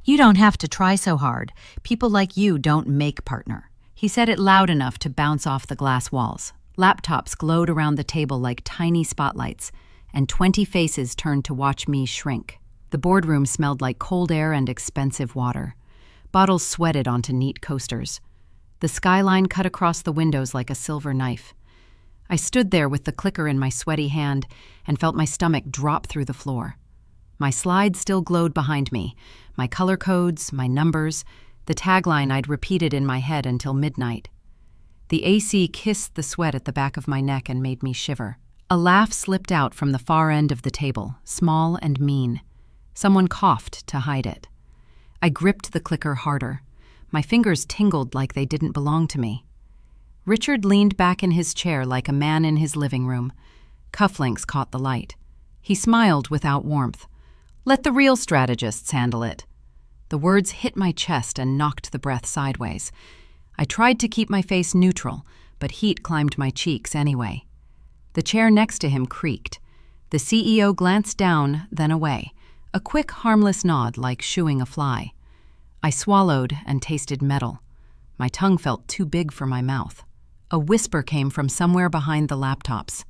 You don't have to try so hard. People like you don't make partner. He said it loud enough to bounce off the glass walls. Laptops glowed around the table like tiny spotlights, and 20 faces turned to watch me shrink. The boardroom smelled like cold air and expensive water. Bottles sweated onto neat coasters. The skyline cut across the windows like a silver knife. I stood there with the clicker in my sweaty hand and felt my stomach drop through the floor. My slides still glowed behind me, my color codes, my numbers, the tagline I'd repeated in my head until midnight. The AC kissed the sweat at the back of my neck and made me shiver. A laugh slipped out from the far end of the table, small and mean. Someone coughed to hide it. I gripped the clicker harder. My fingers tingled like they didn't belong to me. Richard leaned back in his chair like a man in his living room. Cufflinks caught the light. He smiled without warmth. "Let the real strategists handle it." The words hit my chest and knocked the breath sideways. I tried to keep my face neutral, but heat climbed my cheeks anyway. The chair next to him creaked. The CEO glanced down, then away, a quick, harmless nod like shooing a fly. I swallowed and tasted metal. My tongue felt too big for my mouth. A whisper came from somewhere behind the laptops.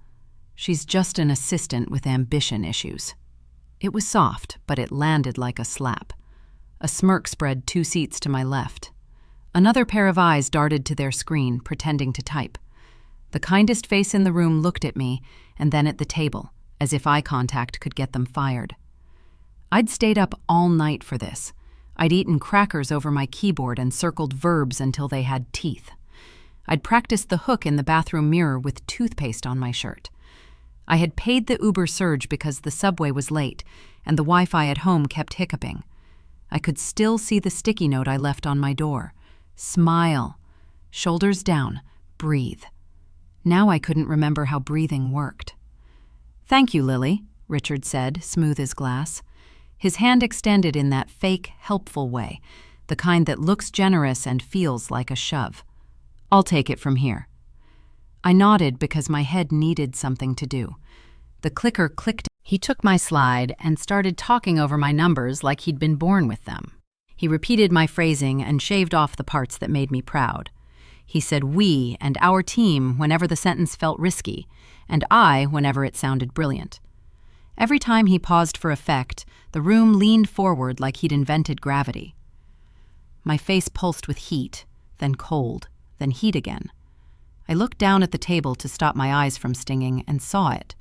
"She's just an assistant with ambition issues." It was soft, but it landed like a slap. A smirk spread 2 seats to my left. Another pair of eyes darted to their screen, pretending to type. The kindest face in the room looked at me, and then at the table, as if eye contact could get them fired. I'd stayed up all night for this. I'd eaten crackers over my keyboard and circled verbs until they had teeth. I'd practiced the hook in the bathroom mirror with toothpaste on my shirt. I had paid the Uber surge because the subway was late, and the Wi-Fi at home kept hiccuping. I could still see the sticky note I left on my door. Smile. Shoulders down. Breathe. Now I couldn't remember how breathing worked. "Thank you, Lily," Richard said, smooth as glass. His hand extended in that fake, helpful way, the kind that looks generous and feels like a shove. "I'll take it from here." I nodded because my head needed something to do. The clicker clicked. He took my slide and started talking over my numbers like he'd been born with them. He repeated my phrasing and shaved off the parts that made me proud. He said "we" and "our team" whenever the sentence felt risky, and "I" whenever it sounded brilliant. Every time he paused for effect, the room leaned forward like he'd invented gravity. My face pulsed with heat, then cold, then heat again. I looked down at the table to stop my eyes from stinging and saw it.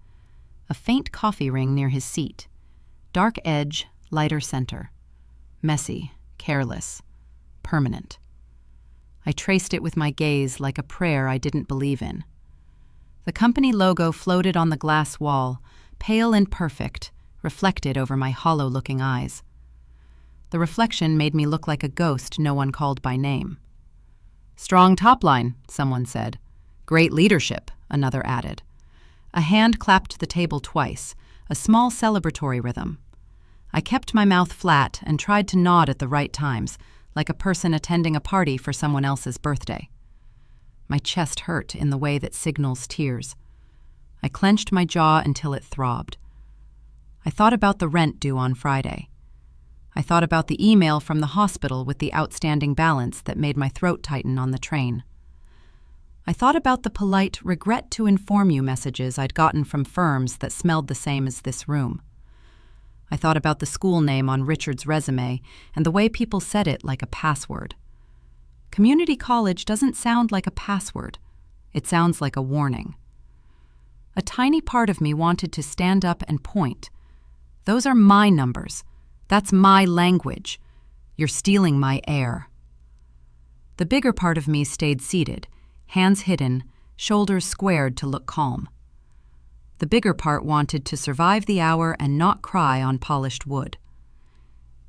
A faint coffee ring near his seat. Dark edge, lighter center. Messy, careless, permanent. I traced it with my gaze like a prayer I didn't believe in. The company logo floated on the glass wall, pale and perfect, reflected over my hollow-looking eyes. The reflection made me look like a ghost no one called by name. "Strong top line," someone said. "Great leadership," another added. A hand clapped the table twice, a small celebratory rhythm. I kept my mouth flat and tried to nod at the right times, like a person attending a party for someone else's birthday. My chest hurt in the way that signals tears. I clenched my jaw until it throbbed. I thought about the rent due on Friday. I thought about the email from the hospital with the outstanding balance that made my throat tighten on the train. I thought about the polite "regret to inform you" messages I'd gotten from firms that smelled the same as this room. I thought about the school name on Richard's resume and the way people said it like a password. Community college doesn't sound like a password. It sounds like a warning. A tiny part of me wanted to stand up and point. "Those are my numbers. That's my language. You're stealing my air." The bigger part of me stayed seated, hands hidden, shoulders squared to look calm. The bigger part wanted to survive the hour and not cry on polished wood.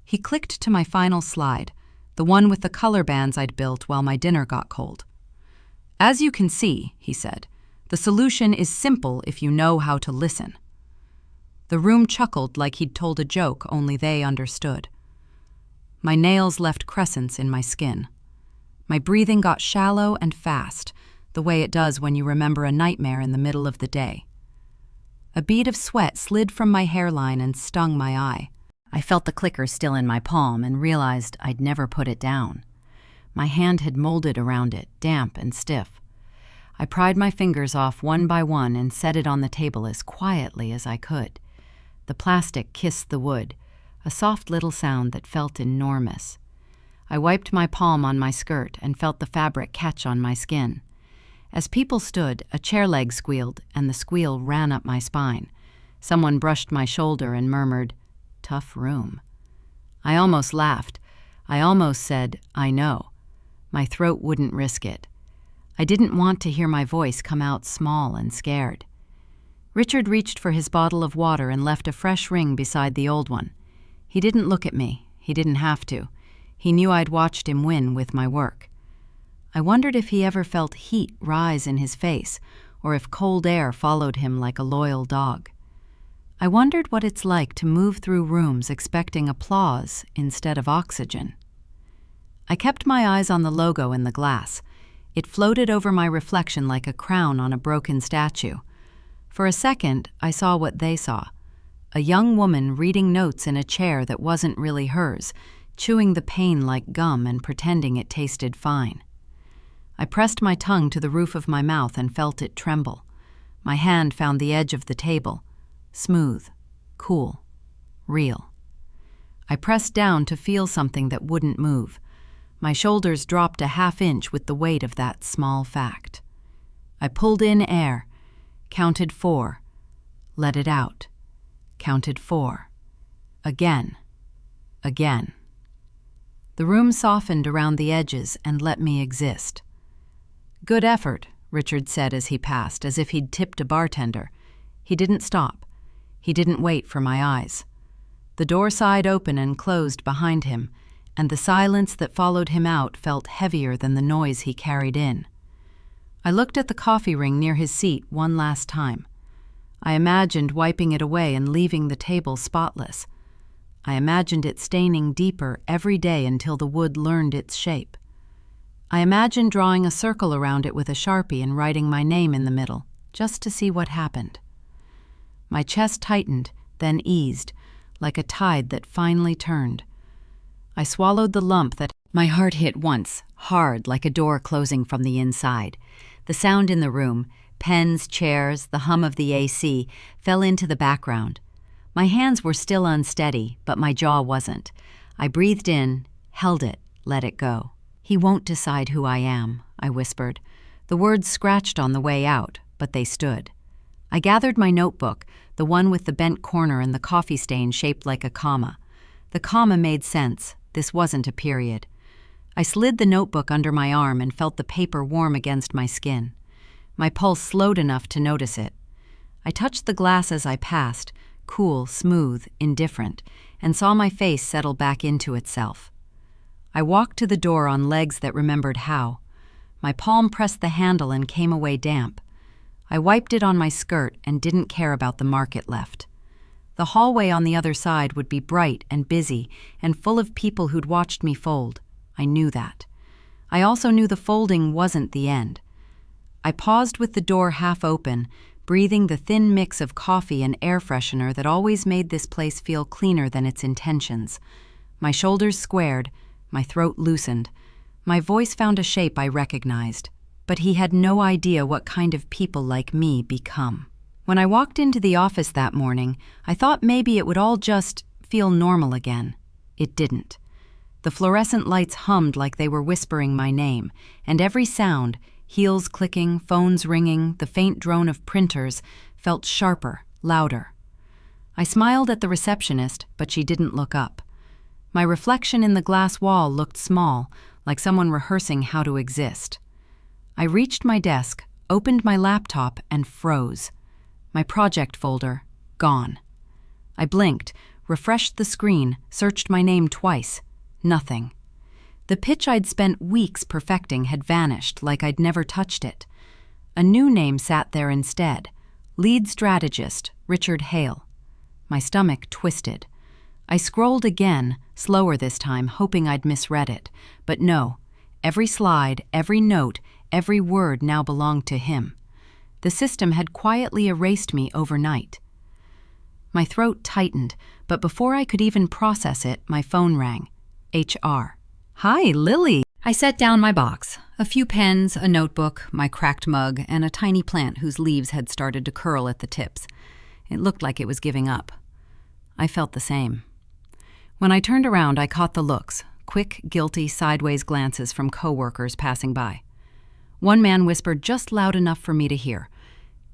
He clicked to my final slide, the one with the color bands I'd built while my dinner got cold. "As you can see," he said, "the solution is simple if you know how to listen." The room chuckled like he'd told a joke only they understood. My nails left crescents in my skin. My breathing got shallow and fast, the way it does when you remember a nightmare in the middle of the day. A bead of sweat slid from my hairline and stung my eye. I felt the clicker still in my palm and realized I'd never put it down. My hand had molded around it, damp and stiff. I pried my fingers off one by one and set it on the table as quietly as I could. The plastic kissed the wood, a soft little sound that felt enormous. I wiped my palm on my skirt and felt the fabric catch on my skin. As people stood, a chair leg squealed, and the squeal ran up my spine. Someone brushed my shoulder and murmured, "Tough room." I almost laughed. I almost said, "I know." My throat wouldn't risk it. I didn't want to hear my voice come out small and scared. Richard reached for his bottle of water and left a fresh ring beside the old one. He didn't look at me. He didn't have to. He knew I'd watched him win with my work. I wondered if he ever felt heat rise in his face, or if cold air followed him like a loyal dog. I wondered what it's like to move through rooms expecting applause instead of oxygen. I kept my eyes on the logo in the glass. It floated over my reflection like a crown on a broken statue. For a second, I saw what they saw. A young woman reading notes in a chair that wasn't really hers, chewing the pain like gum and pretending it tasted fine. I pressed my tongue to the roof of my mouth and felt it tremble. My hand found the edge of the table. Smooth, cool, real. I pressed down to feel something that wouldn't move. My shoulders dropped a half-inch with the weight of that small fact. I pulled in air, counted 4, let it out, counted 4. Again, again. The room softened around the edges and let me exist. "Good effort," Richard said as he passed, as if he'd tipped a bartender. He didn't stop. He didn't wait for my eyes. The door sighed open and closed behind him, and the silence that followed him out felt heavier than the noise he carried in. I looked at the coffee ring near his seat one last time. I imagined wiping it away and leaving the table spotless. I imagined it staining deeper every day until the wood learned its shape. I imagined drawing a circle around it with a Sharpie and writing my name in the middle, just to see what happened. My chest tightened, then eased, like a tide that finally turned. I swallowed the lump that my heart hit once, hard like a door closing from the inside. The sound in the room, pens, chairs, the hum of the AC, fell into the background. My hands were still unsteady, but my jaw wasn't. I breathed in, held it, let it go. "He won't decide who I am," I whispered. The words scratched on the way out, but they stood. I gathered my notebook, the one with the bent corner and the coffee stain shaped like a comma. The comma made sense. This wasn't a period. I slid the notebook under my arm and felt the paper warm against my skin. My pulse slowed enough to notice it. I touched the glass as I passed, cool, smooth, indifferent, and saw my face settle back into itself. I walked to the door on legs that remembered how. My palm pressed the handle and came away damp. I wiped it on my skirt and didn't care about the mark it left. The hallway on the other side would be bright and busy and full of people who'd watched me fold. I knew that. I also knew the folding wasn't the end. I paused with the door half open, breathing the thin mix of coffee and air freshener that always made this place feel cleaner than its intentions. My shoulders squared, my throat loosened. My voice found a shape I recognized, but he had no idea what kind of people like me become. When I walked into the office that morning, I thought maybe it would all just feel normal again. It didn't. The fluorescent lights hummed like they were whispering my name, and every sound, heels clicking, phones ringing, the faint drone of printers, felt sharper, louder. I smiled at the receptionist, but she didn't look up. My reflection in the glass wall looked small, like someone rehearsing how to exist. I reached my desk, opened my laptop, and froze. My project folder, gone. I blinked, refreshed the screen, searched my name twice. Nothing. The pitch I'd spent weeks perfecting had vanished like I'd never touched it. A new name sat there instead. Lead strategist, Richard Hale. My stomach twisted. I scrolled again, slower this time, hoping I'd misread it. But no. Every slide, every note, every word now belonged to him. The system had quietly erased me overnight. My throat tightened, but before I could even process it, my phone rang. HR. "Hi, Lily." I set down my box, a few pens, a notebook, my cracked mug, and a tiny plant whose leaves had started to curl at the tips. It looked like it was giving up. I felt the same. When I turned around, I caught the looks, quick, guilty, sideways glances from coworkers passing by. One man whispered just loud enough for me to hear,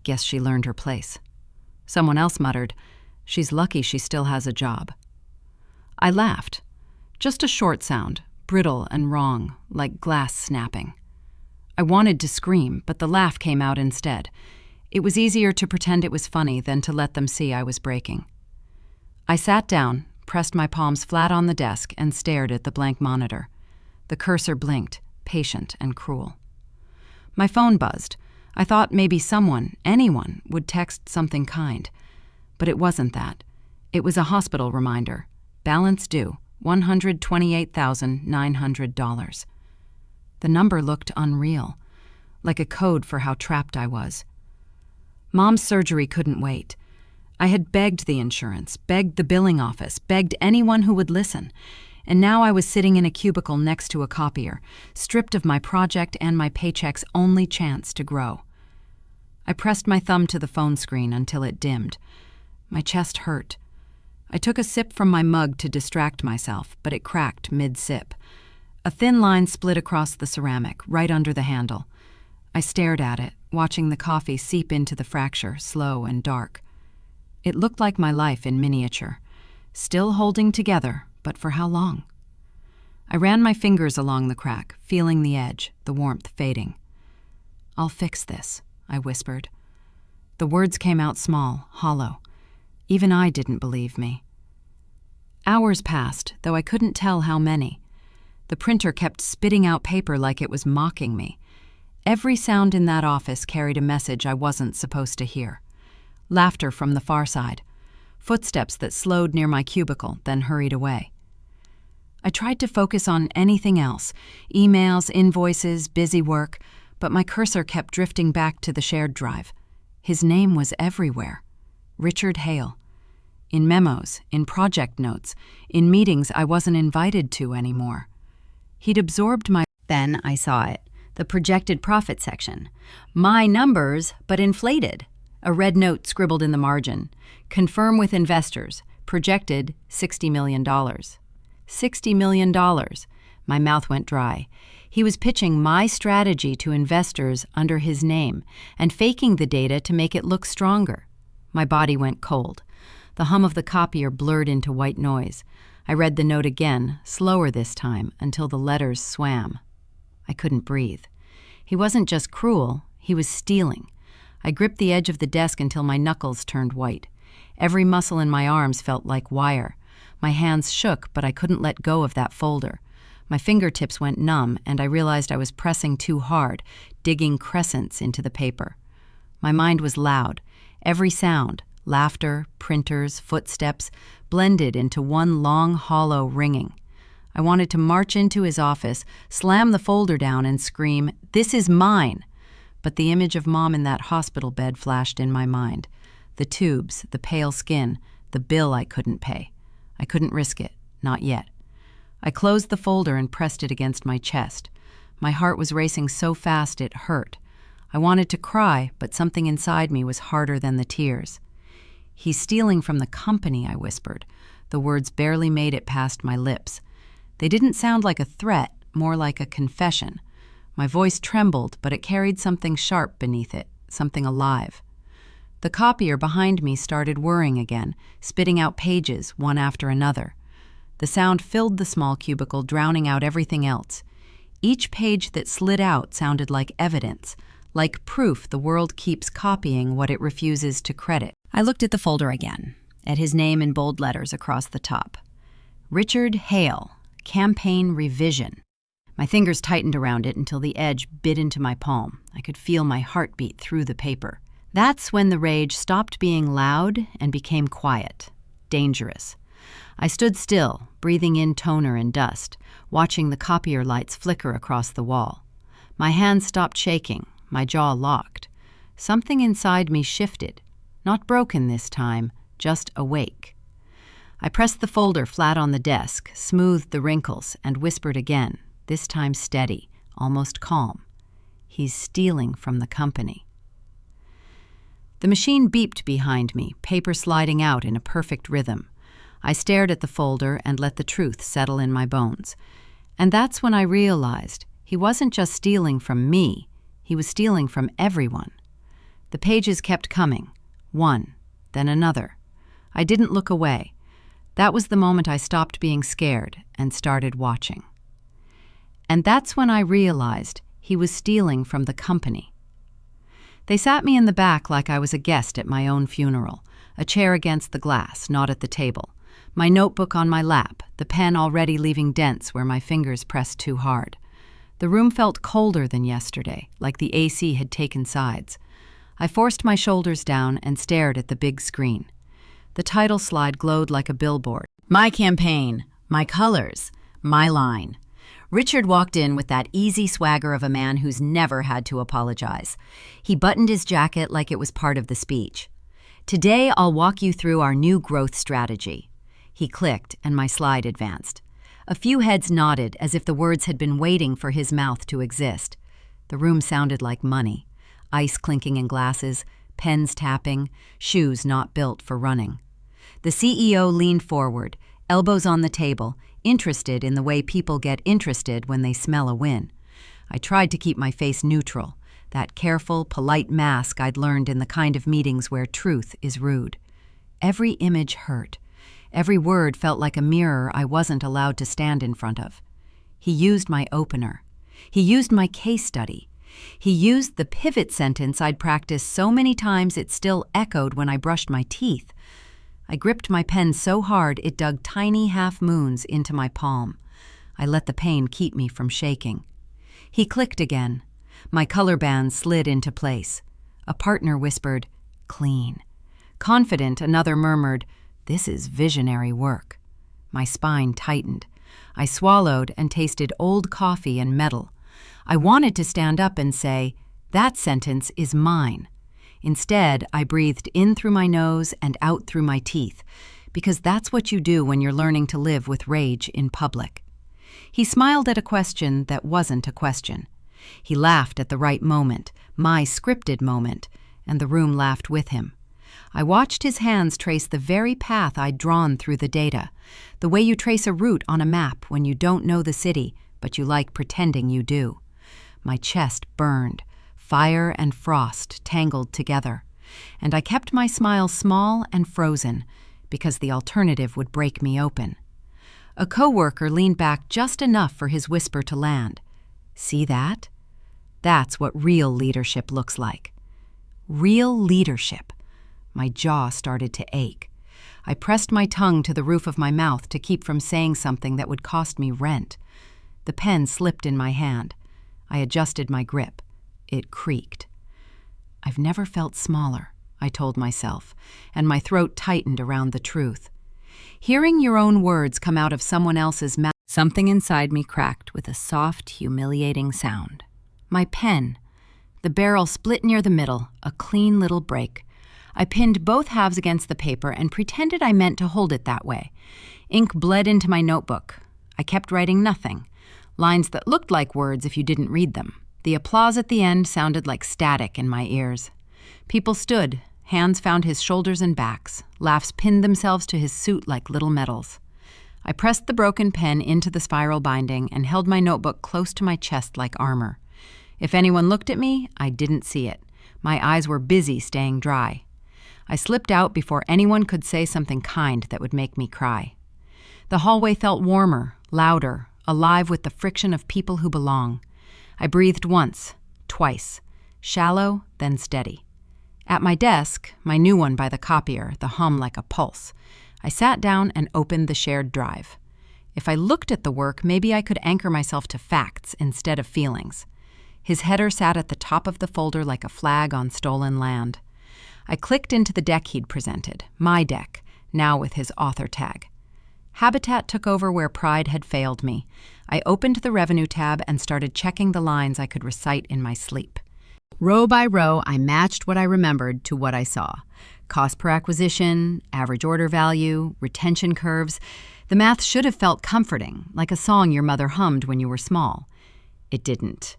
"Guess she learned her place." Someone else muttered, "She's lucky she still has a job." I laughed. Just a short sound, brittle and wrong, like glass snapping. I wanted to scream, but the laugh came out instead. It was easier to pretend it was funny than to let them see I was breaking. I sat down, pressed my palms flat on the desk, and stared at the blank monitor. The cursor blinked, patient and cruel. My phone buzzed. I thought maybe someone, anyone, would text something kind. But it wasn't that. It was a hospital reminder. Balance due, $128,900. The number looked unreal, like a code for how trapped I was. Mom's surgery couldn't wait. I had begged the insurance, begged the billing office, begged anyone who would listen, and now I was sitting in a cubicle next to a copier, stripped of my project and my paycheck's only chance to grow. I pressed my thumb to the phone screen until it dimmed. My chest hurt. I took a sip from my mug to distract myself, but it cracked mid-sip. A thin line split across the ceramic, right under the handle. I stared at it, watching the coffee seep into the fracture, slow and dark. It looked like my life in miniature, still holding together, but for how long? I ran my fingers along the crack, feeling the edge, the warmth fading. "I'll fix this," I whispered. The words came out small, hollow. Even I didn't believe me. Hours passed, though I couldn't tell how many. The printer kept spitting out paper like it was mocking me. Every sound in that office carried a message I wasn't supposed to hear. Laughter from the far side. Footsteps that slowed near my cubicle, then hurried away. I tried to focus on anything else, emails, invoices, busy work, but my cursor kept drifting back to the shared drive. His name was everywhere. Richard Hale. In memos, in project notes, in meetings I wasn't invited to anymore. He'd absorbed my... Then I saw it. The projected profit section. My numbers, but inflated. A red note scribbled in the margin. Confirm with investors. Projected $60 million. $60 million. My mouth went dry. He was pitching my strategy to investors under his name and faking the data to make it look stronger. My body went cold. The hum of the copier blurred into white noise. I read the note again, slower this time, until the letters swam. I couldn't breathe. He wasn't just cruel, he was stealing. I gripped the edge of the desk until my knuckles turned white. Every muscle in my arms felt like wire. My hands shook, but I couldn't let go of that folder. My fingertips went numb, and I realized I was pressing too hard, digging crescents into the paper. My mind was loud. Every sound, laughter, printers, footsteps, blended into one long, hollow ringing. I wanted to march into his office, slam the folder down, and scream, "This is mine!" But the image of Mom in that hospital bed flashed in my mind. The tubes, the pale skin, the bill I couldn't pay. I couldn't risk it, not yet. I closed the folder and pressed it against my chest. My heart was racing so fast it hurt. I wanted to cry, but something inside me was harder than the tears. "He's stealing from the company," I whispered. The words barely made it past my lips. They didn't sound like a threat, more like a confession. My voice trembled, but it carried something sharp beneath it, something alive. The copier behind me started whirring again, spitting out pages, one after another. The sound filled the small cubicle, drowning out everything else. Each page that slid out sounded like evidence, like proof the world keeps copying what it refuses to credit. I looked at the folder again, at his name in bold letters across the top. Richard Hale, Campaign Revision. My fingers tightened around it until the edge bit into my palm. I could feel my heartbeat through the paper. That's when the rage stopped being loud and became quiet, dangerous. I stood still, breathing in toner and dust, watching the copier lights flicker across the wall. My hands stopped shaking, my jaw locked. Something inside me shifted, not broken this time, just awake. I pressed the folder flat on the desk, smoothed the wrinkles, and whispered again, this time steady, almost calm. He's stealing from the company. The machine beeped behind me, paper sliding out in a perfect rhythm. I stared at the folder and let the truth settle in my bones. And that's when I realized he wasn't just stealing from me, he was stealing from everyone. The pages kept coming, one, then another. I didn't look away. That was the moment I stopped being scared and started watching. And that's when I realized he was stealing from the company. They sat me in the back like I was a guest at my own funeral, a chair against the glass, not at the table, my notebook on my lap, the pen already leaving dents where my fingers pressed too hard. The room felt colder than yesterday, like the AC had taken sides. I forced my shoulders down and stared at the big screen. The title slide glowed like a billboard. My campaign, my colors, my line. Richard walked in with that easy swagger of a man who's never had to apologize. He buttoned his jacket like it was part of the speech. Today, I'll walk you through our new growth strategy. He clicked, and my slide advanced. A few heads nodded as if the words had been waiting for his mouth to exist. The room sounded like money. Ice clinking in glasses, pens tapping, shoes not built for running. The CEO leaned forward, elbows on the table, interested in the way people get interested when they smell a win. I tried to keep my face neutral, that careful, polite mask I'd learned in the kind of meetings where truth is rude. Every image hurt. Every word felt like a mirror I wasn't allowed to stand in front of. He used my opener. He used my case study. He used the pivot sentence I'd practiced so many times it still echoed when I brushed my teeth. I gripped my pen so hard it dug tiny half-moons into my palm. I let the pain keep me from shaking. He clicked again. My color bands slid into place. A partner whispered, "Clean." Confident, another murmured, "This is visionary work." My spine tightened. I swallowed and tasted old coffee and metal. I wanted to stand up and say, "That sentence is mine." Instead, I breathed in through my nose and out through my teeth, because that's what you do when you're learning to live with rage in public. He smiled at a question that wasn't a question. He laughed at the right moment, my scripted moment, and the room laughed with him. I watched his hands trace the very path I'd drawn through the data, the way you trace a route on a map when you don't know the city, but you like pretending you do. My chest burned. Fire and frost tangled together, and I kept my smile small and frozen because the alternative would break me open. A coworker leaned back just enough for his whisper to land. "See that? That's what real leadership looks like." Real leadership. My jaw started to ache. I pressed my tongue to the roof of my mouth to keep from saying something that would cost me rent. The pen slipped in my hand. I adjusted my grip. It creaked. I've never felt smaller, I told myself, and my throat tightened around the truth. Hearing your own words come out of someone else's mouth, something inside me cracked with a soft, humiliating sound. My pen. The barrel split near the middle, a clean little break. I pinned both halves against the paper and pretended I meant to hold it that way. Ink bled into my notebook. I kept writing nothing, lines that looked like words if you didn't read them. The applause at the end sounded like static in my ears. People stood, hands found his shoulders and backs, laughs pinned themselves to his suit like little medals. I pressed the broken pen into the spiral binding and held my notebook close to my chest like armor. If anyone looked at me, I didn't see it. My eyes were busy staying dry. I slipped out before anyone could say something kind that would make me cry. The hallway felt warmer, louder, alive with the friction of people who belong. I breathed once, twice, shallow, then steady. At my desk, my new one by the copier, the hum like a pulse, I sat down and opened the shared drive. If I looked at the work, maybe I could anchor myself to facts instead of feelings. His header sat at the top of the folder like a flag on stolen land. I clicked into the deck he'd presented, my deck, now with his author tag. Habitat took over where pride had failed me. I opened the revenue tab and started checking the lines I could recite in my sleep. Row by row, I matched what I remembered to what I saw. Cost per acquisition, average order value, retention curves. The math should have felt comforting, like a song your mother hummed when you were small. It didn't.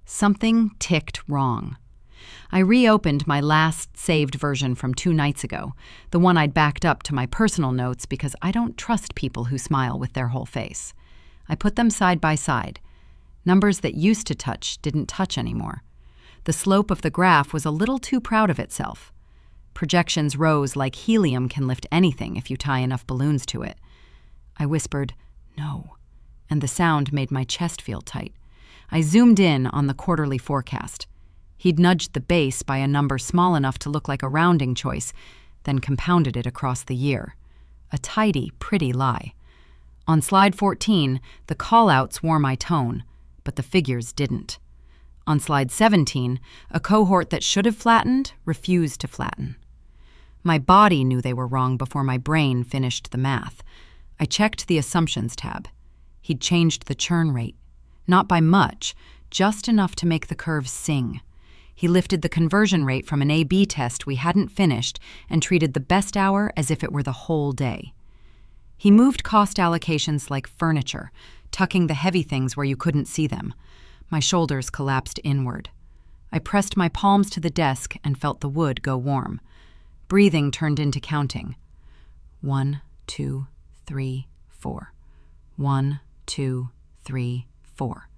Something ticked wrong. I reopened my last saved version from 2 nights ago, the one I'd backed up to my personal notes because I don't trust people who smile with their whole face. I put them side by side. Numbers that used to touch didn't touch anymore. The slope of the graph was a little too proud of itself. Projections rose like helium can lift anything if you tie enough balloons to it. I whispered, "No," and the sound made my chest feel tight. I zoomed in on the quarterly forecast. He'd nudged the base by a number small enough to look like a rounding choice, then compounded it across the year. A tidy, pretty lie. On slide 14, the call-outs wore my tone, but the figures didn't. On slide 17, a cohort that should have flattened refused to flatten. My body knew they were wrong before my brain finished the math. I checked the assumptions tab. He'd changed the churn rate. Not by much, just enough to make the curves sing. He lifted the conversion rate from an A/B test we hadn't finished and treated the best hour as if it were the whole day. He moved cost allocations like furniture, tucking the heavy things where you couldn't see them. My shoulders collapsed inward. I pressed my palms to the desk and felt the wood go warm. Breathing turned into counting. 1, 2, 3, 4. 1, 2, 3, 4.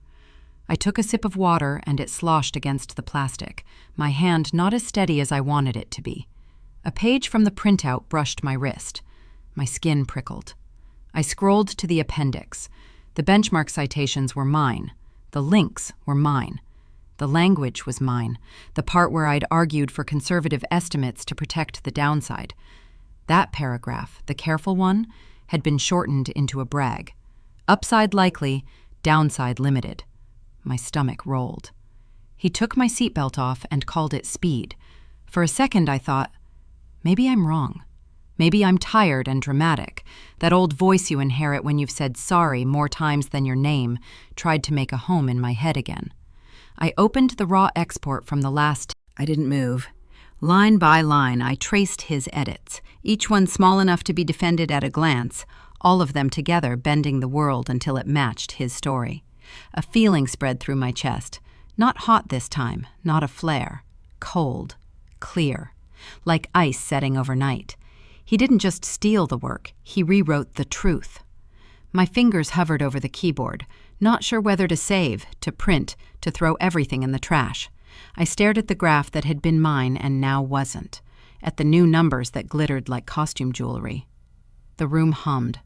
I took a sip of water and it sloshed against the plastic, my hand not as steady as I wanted it to be. A page from the printout brushed my wrist. My skin prickled. I scrolled to the appendix. The benchmark citations were mine. The links were mine. The language was mine, the part where I'd argued for conservative estimates to protect the downside. That paragraph, the careful one, had been shortened into a brag. Upside likely, downside limited. My stomach rolled. He took my seatbelt off and called it speed. For a second I thought, maybe I'm wrong. Maybe I'm tired and dramatic. That old voice you inherit when you've said sorry more times than your name tried to make a home in my head again. I opened the raw export from the last. I didn't move. Line by line, I traced his edits, each one small enough to be defended at a glance, all of them together bending the world until it matched his story. A feeling spread through my chest. Not hot this time, not a flare. Cold. Clear. Like ice setting overnight. He didn't just steal the work, he rewrote the truth. My fingers hovered over the keyboard, not sure whether to save, to print, to throw everything in the trash. I stared at the graph that had been mine and now wasn't, at the new numbers that glittered like costume jewelry. The room hummed.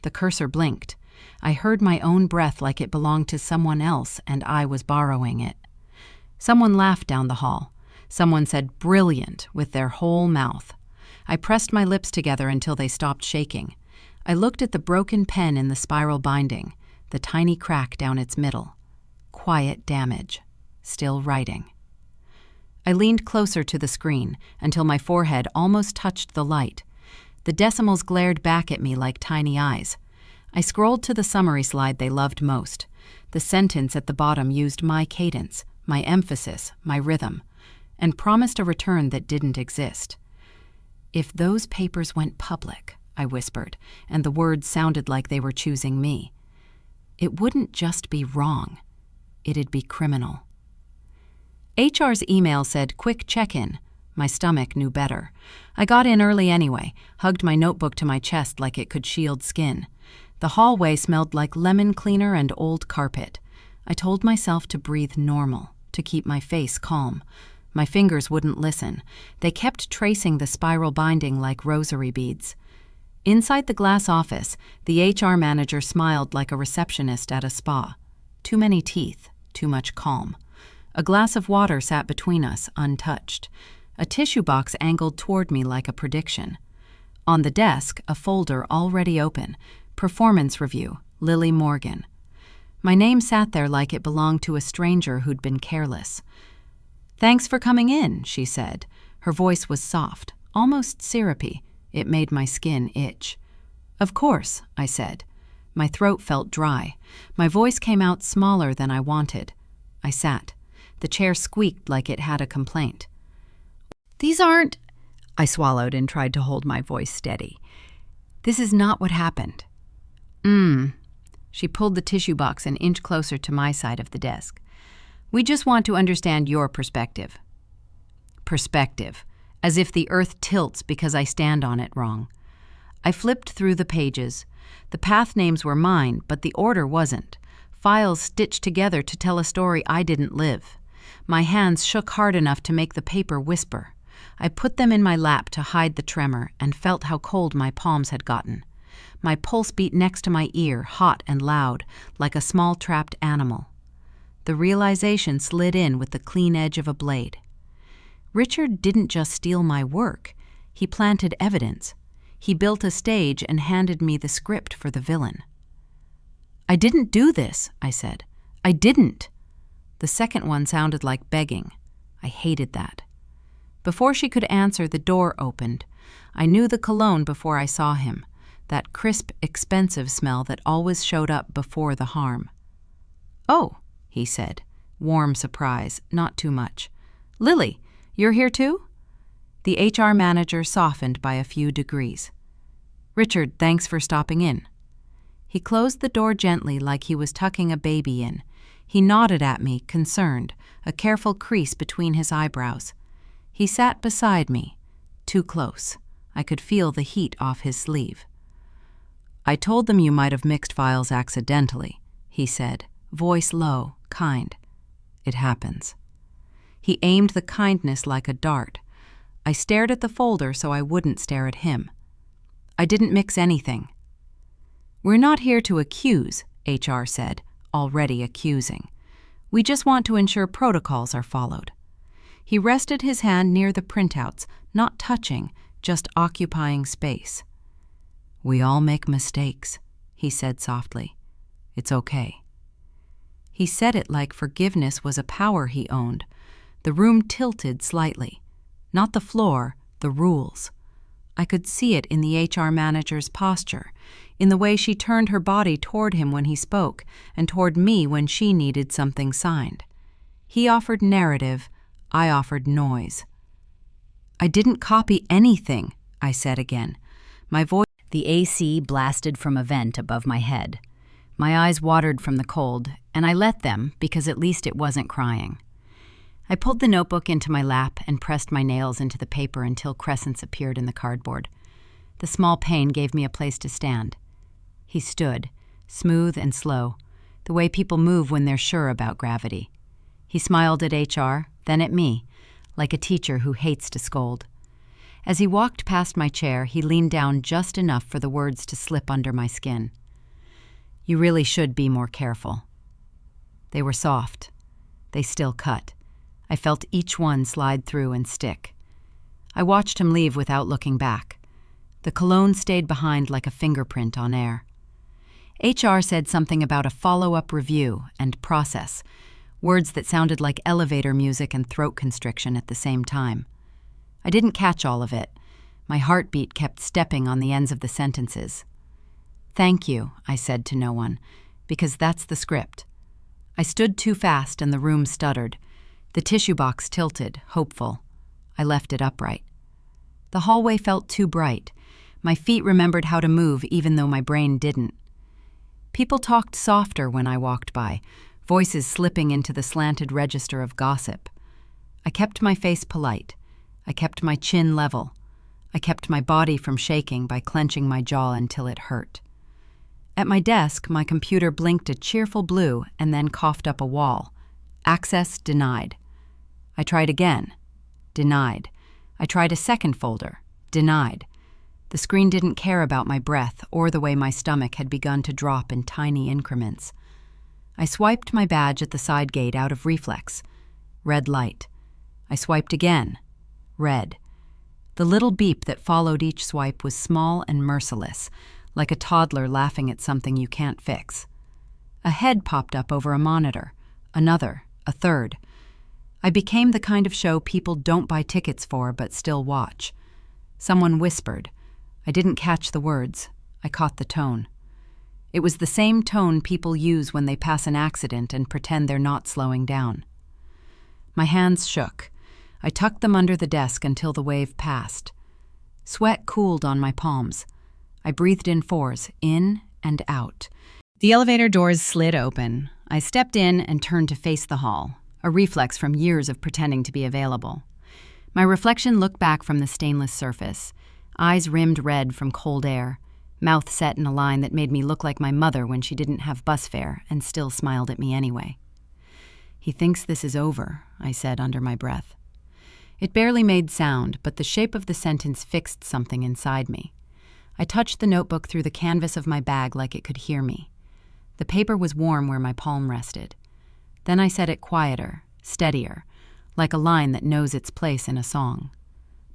The cursor blinked. I heard my own breath like it belonged to someone else and I was borrowing it. Someone laughed down the hall. Someone said "brilliant" with their whole mouth. I pressed my lips together until they stopped shaking. I looked at the broken pen in the spiral binding, the tiny crack down its middle. Quiet damage. Still writing. I leaned closer to the screen until my forehead almost touched the light. The decimals glared back at me like tiny eyes. I scrolled to the summary slide they loved most. The sentence at the bottom used my cadence, my emphasis, my rhythm, and promised a return that didn't exist. If those papers went public, I whispered, and the words sounded like they were choosing me. It wouldn't just be wrong. It'd be criminal. HR's email said, "Quick check-in." My stomach knew better. I got in early anyway, hugged my notebook to my chest like it could shield skin. The hallway smelled like lemon cleaner and old carpet. I told myself to breathe normal, to keep my face calm. My fingers wouldn't listen. They kept tracing the spiral binding like rosary beads. Inside the glass office, the HR manager smiled like a receptionist at a spa. Too many teeth, too much calm. A glass of water sat between us, untouched. A tissue box angled toward me like a prediction. On the desk, a folder already open. Performance review, Lily Morgan. My name sat there like it belonged to a stranger who'd been careless. "Thanks for coming in," she said. Her voice was soft, almost syrupy. It made my skin itch. "Of course," I said. My throat felt dry. My voice came out smaller than I wanted. I sat. The chair squeaked like it had a complaint. "These aren't—" I swallowed and tried to hold my voice steady. This is not what happened. She pulled the tissue box an inch closer to my side of the desk. We just want to understand your perspective. Perspective, as if the earth tilts because I stand on it wrong. I flipped through the pages. The path names were mine, but the order wasn't. Files stitched together to tell a story I didn't live. My hands shook hard enough to make the paper whisper. I put them in my lap to hide the tremor and felt how cold my palms had gotten. My pulse beat next to my ear, hot and loud, like a small trapped animal. The realization slid in with the clean edge of a blade. Richard didn't just steal my work. He planted evidence. He built a stage and handed me the script for the villain. I didn't do this, I said. I didn't. The second one sounded like begging. I hated that. Before she could answer, the door opened. I knew the cologne before I saw him, that crisp, expensive smell that always showed up before the harm. Oh, he said, warm surprise, not too much. Lily, you're here too? The HR manager softened by a few degrees. Richard, thanks for stopping in. He closed the door gently like he was tucking a baby in. He nodded at me, concerned, a careful crease between his eyebrows. He sat beside me, too close. I could feel the heat off his sleeve. I told them you might have mixed files accidentally, he said, voice low, kind. It happens. He aimed the kindness like a dart. I stared at the folder so I wouldn't stare at him. I didn't mix anything. We're not here to accuse, HR said, already accusing. We just want to ensure protocols are followed. He rested his hand near the printouts, not touching, just occupying space. We all make mistakes, he said softly. It's okay. He said it like forgiveness was a power he owned. The room tilted slightly. Not the floor, the rules. I could see it in the HR manager's posture, in the way she turned her body toward him when he spoke, and toward me when she needed something signed. He offered narrative, I offered noise. I didn't copy anything, I said again. My voice. The AC blasted from a vent above my head. My eyes watered from the cold, and I let them because at least it wasn't crying. I pulled the notebook into my lap and pressed my nails into the paper until crescents appeared in the cardboard. The small pane gave me a place to stand. He stood, smooth and slow, the way people move when they're sure about gravity. He smiled at HR, then at me, like a teacher who hates to scold. As he walked past my chair, he leaned down just enough for the words to slip under my skin. You really should be more careful. They were soft. They still cut. I felt each one slide through and stick. I watched him leave without looking back. The cologne stayed behind like a fingerprint on air. HR said something about a follow-up review and process, words that sounded like elevator music and throat constriction at the same time. I didn't catch all of it. My heartbeat kept stepping on the ends of the sentences. Thank you, I said to no one, because that's the script. I stood too fast and the room stuttered. The tissue box tilted, hopeful. I left it upright. The hallway felt too bright. My feet remembered how to move even though my brain didn't. People talked softer when I walked by, voices slipping into the slanted register of gossip. I kept my face polite. I kept my chin level. I kept my body from shaking by clenching my jaw until it hurt. At my desk, my computer blinked a cheerful blue and then coughed up a wall. Access denied. I tried again. Denied. I tried a second folder. Denied. The screen didn't care about my breath or the way my stomach had begun to drop in tiny increments. I swiped my badge at the side gate out of reflex. Red light. I swiped again. Red. The little beep that followed each swipe was small and merciless, like a toddler laughing at something you can't fix. A head popped up over a monitor. Another. A third. I became the kind of show people don't buy tickets for but still watch. Someone whispered. I didn't catch the words. I caught the tone. It was the same tone people use when they pass an accident and pretend they're not slowing down. My hands shook. I tucked them under the desk until the wave passed. Sweat cooled on my palms. I breathed in 4s, in and out. The elevator doors slid open. I stepped in and turned to face the hall, a reflex from years of pretending to be available. My reflection looked back from the stainless surface, eyes rimmed red from cold air, mouth set in a line that made me look like my mother when she didn't have bus fare and still smiled at me anyway. "He thinks this is over," I said under my breath. It barely made sound, but the shape of the sentence fixed something inside me. I touched the notebook through the canvas of my bag like it could hear me. The paper was warm where my palm rested. Then I said it quieter, steadier, like a line that knows its place in a song.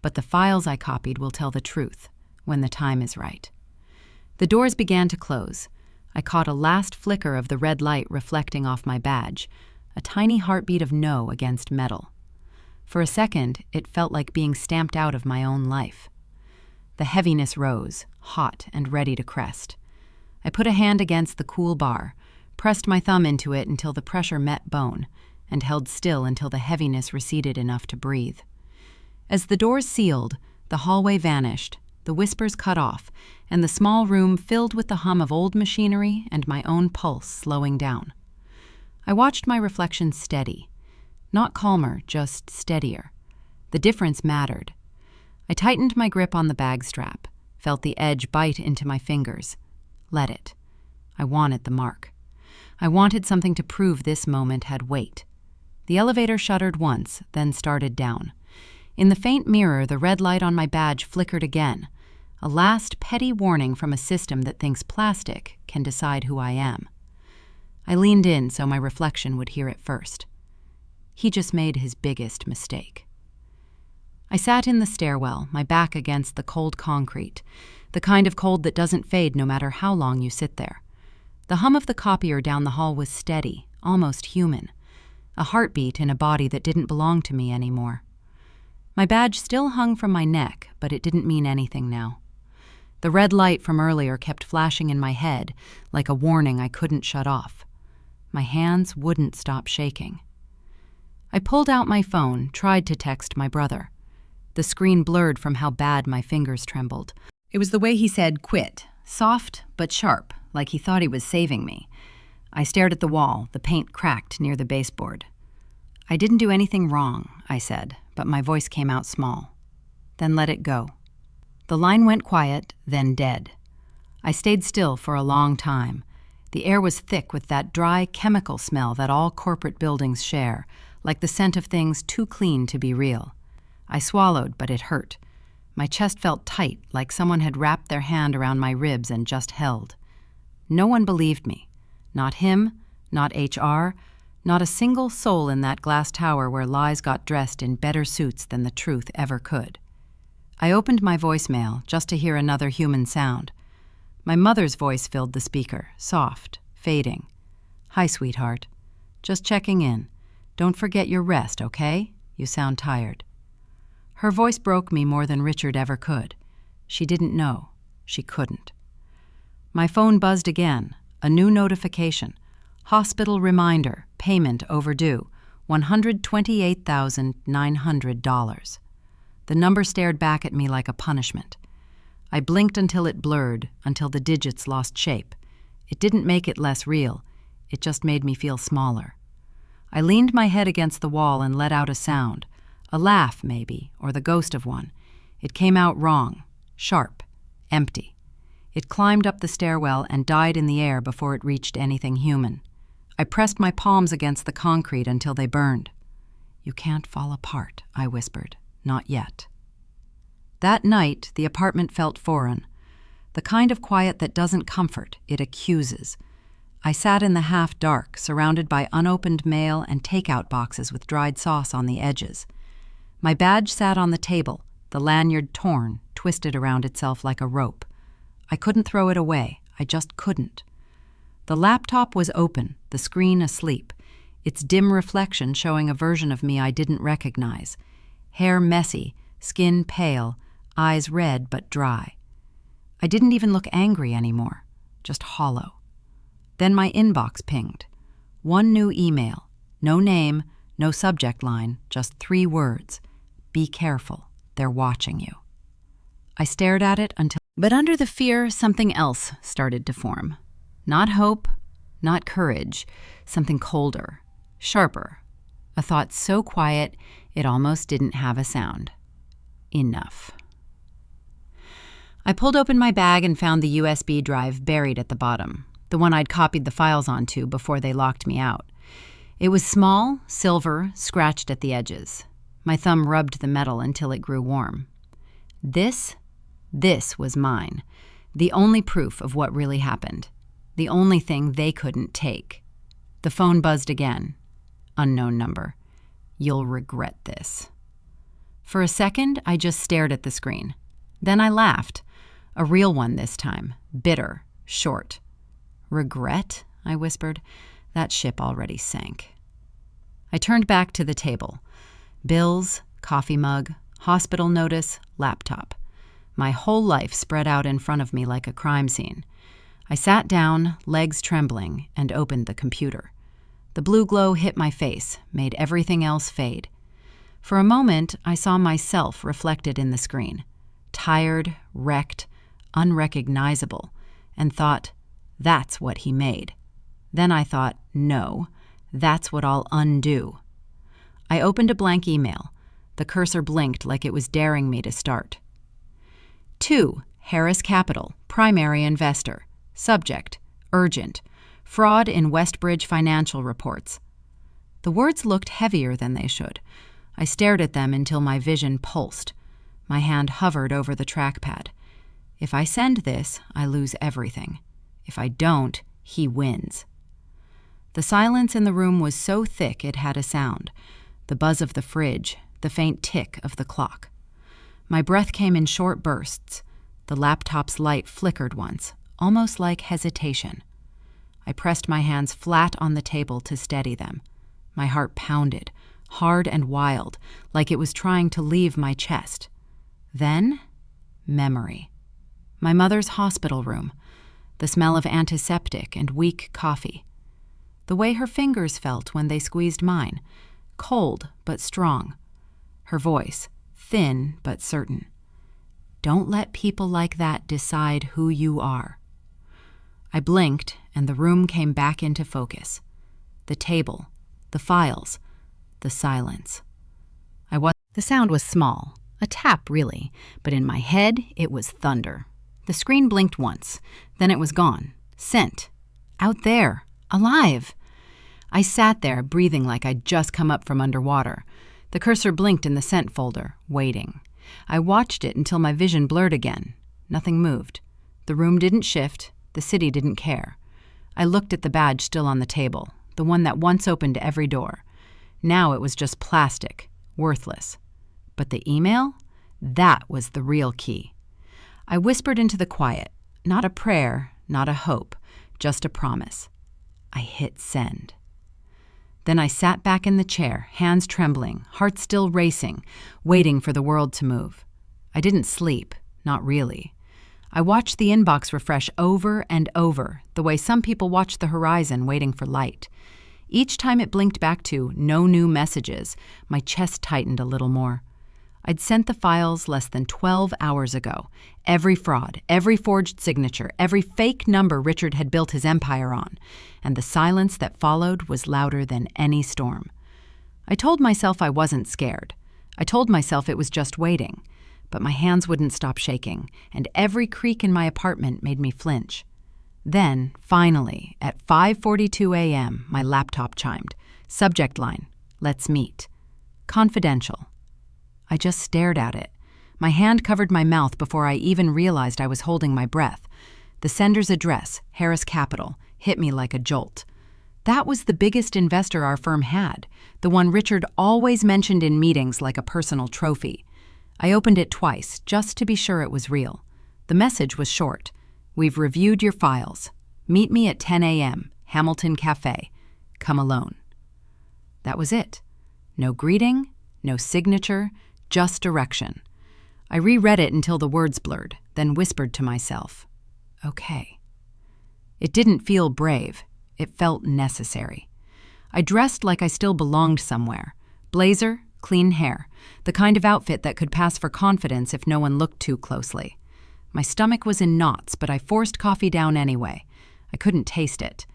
But the files I copied will tell the truth, when the time is right. The doors began to close. I caught a last flicker of the red light reflecting off my badge, a tiny heartbeat of no against metal. For a second, it felt like being stamped out of my own life. The heaviness rose, hot and ready to crest. I put a hand against the cool bar, pressed my thumb into it until the pressure met bone, and held still until the heaviness receded enough to breathe. As the doors sealed, the hallway vanished, the whispers cut off, and the small room filled with the hum of old machinery and my own pulse slowing down. I watched my reflection steady. Not calmer, just steadier. The difference mattered. I tightened my grip on the bag strap, felt the edge bite into my fingers. Let it. I wanted the mark. I wanted something to prove this moment had weight. The elevator shuddered once, then started down. In the faint mirror, the red light on my badge flickered again, a last petty warning from a system that thinks plastic can decide who I am. I leaned in so my reflection would hear it first. He just made his biggest mistake. I sat in the stairwell, my back against the cold concrete, the kind of cold that doesn't fade no matter how long you sit there. The hum of the copier down the hall was steady, almost human, a heartbeat in a body that didn't belong to me anymore. My badge still hung from my neck, but it didn't mean anything now. The red light from earlier kept flashing in my head, like a warning I couldn't shut off. My hands wouldn't stop shaking. I pulled out my phone, tried to text my brother. The screen blurred from how bad my fingers trembled. It was the way he said quit, soft but sharp, like he thought he was saving me. I stared at the wall, the paint cracked near the baseboard. "I didn't do anything wrong," I said, but my voice came out small. "Then let it go." The line went quiet, then dead. I stayed still for a long time. The air was thick with that dry chemical smell that all corporate buildings share, like the scent of things too clean to be real. I swallowed, but it hurt. My chest felt tight, like someone had wrapped their hand around my ribs and just held. No one believed me. Not him, not HR, not a single soul in that glass tower where lies got dressed in better suits than the truth ever could. I opened my voicemail just to hear another human sound. My mother's voice filled the speaker, soft, fading. "Hi, sweetheart. Just checking in. Don't forget your rest, okay? You sound tired." Her voice broke me more than Richard ever could. She didn't know. She couldn't. My phone buzzed again. A new notification. Hospital reminder, payment overdue, $128,900. The number stared back at me like a punishment. I blinked until it blurred, until the digits lost shape. It didn't make it less real. It just made me feel smaller. I leaned my head against the wall and let out a sound. A laugh, maybe, or the ghost of one. It came out wrong, sharp, empty. It climbed up the stairwell and died in the air before it reached anything human. I pressed my palms against the concrete until they burned. "You can't fall apart," I whispered. "Not yet." That night, the apartment felt foreign. The kind of quiet that doesn't comfort, it accuses. I sat in the half-dark, surrounded by unopened mail and takeout boxes with dried sauce on the edges. My badge sat on the table, the lanyard torn, twisted around itself like a rope. I couldn't throw it away. I just couldn't. The laptop was open, the screen asleep, its dim reflection showing a version of me I didn't recognize. Hair messy, skin pale, eyes red but dry. I didn't even look angry anymore, just hollow. Then my inbox pinged. One new email, no name, no subject line, just 3 words. "Be careful, they're watching you." I stared at it until... But under the fear, something else started to form. Not hope, not courage, something colder, sharper. A thought so quiet, it almost didn't have a sound. Enough. I pulled open my bag and found the USB drive buried at the bottom, the one I'd copied the files onto before they locked me out. It was small, silver, scratched at the edges. My thumb rubbed the metal until it grew warm. This was mine. The only proof of what really happened. The only thing they couldn't take. The phone buzzed again. Unknown number. You'll regret this. For a second, I just stared at the screen. Then I laughed. A real one this time. Bitter. Short. Regret? I whispered. That ship already sank. I turned back to the table. Bills, coffee mug, hospital notice, laptop. My whole life spread out in front of me like a crime scene. I sat down, legs trembling, and opened the computer. The blue glow hit my face, made everything else fade. For a moment, I saw myself reflected in the screen. Tired, wrecked, unrecognizable, and thought, that's what he made. Then I thought, no, that's what I'll undo. I opened a blank email. The cursor blinked like it was daring me to start. 2. Harris Capital, primary investor. Subject, urgent. Fraud in Westbridge financial reports. The words looked heavier than they should. I stared at them until my vision pulsed. My hand hovered over the trackpad. If I send this, I lose everything. If I don't, he wins. The silence in the room was so thick it had a sound. The buzz of the fridge, the faint tick of the clock. My breath came in short bursts. The laptop's light flickered once, almost like hesitation. I pressed my hands flat on the table to steady them. My heart pounded, hard and wild, like it was trying to leave my chest. Then, memory. My mother's hospital room, the smell of antiseptic and weak coffee. The way her fingers felt when they squeezed mine, cold but strong. Her voice, thin but certain. Don't let people like that decide who you are. I blinked, and the room came back into focus. The table, the files, the silence. The sound was small, a tap really, but in my head it was thunder. The screen blinked once, then it was gone. Sent. Out there. Alive. I sat there, breathing like I'd just come up from underwater. The cursor blinked in the sent folder, waiting. I watched it until my vision blurred again. Nothing moved. The room didn't shift. The city didn't care. I looked at the badge still on the table, the one that once opened every door. Now it was just plastic, worthless. But the email? That was the real key. I whispered into the quiet, not a prayer, not a hope, just a promise. I hit send. Then I sat back in the chair, hands trembling, heart still racing, waiting for the world to move. I didn't sleep, not really. I watched the inbox refresh over and over, the way some people watch the horizon waiting for light. Each time it blinked back to no new messages, my chest tightened a little more. I'd sent the files less than 12 hours ago. Every fraud, every forged signature, every fake number Richard had built his empire on. And the silence that followed was louder than any storm. I told myself I wasn't scared. I told myself it was just waiting. But my hands wouldn't stop shaking, and every creak in my apartment made me flinch. Then, finally, at 5:42 a.m., my laptop chimed. Subject line, let's meet. Confidential. I just stared at it. My hand covered my mouth before I even realized I was holding my breath. The sender's address, Harris Capital, hit me like a jolt. That was the biggest investor our firm had, the one Richard always mentioned in meetings like a personal trophy. I opened it twice, just to be sure it was real. The message was short. We've reviewed your files. Meet me at 10 a.m., Hamilton Cafe. Come alone. That was it. No greeting, no signature, just direction. I reread it until the words blurred, then whispered to myself, okay. It didn't feel brave. It felt necessary. I dressed like I still belonged somewhere. Blazer, clean hair, the kind of outfit that could pass for confidence if no one looked too closely. My stomach was in knots, but I forced coffee down anyway. I couldn't taste it.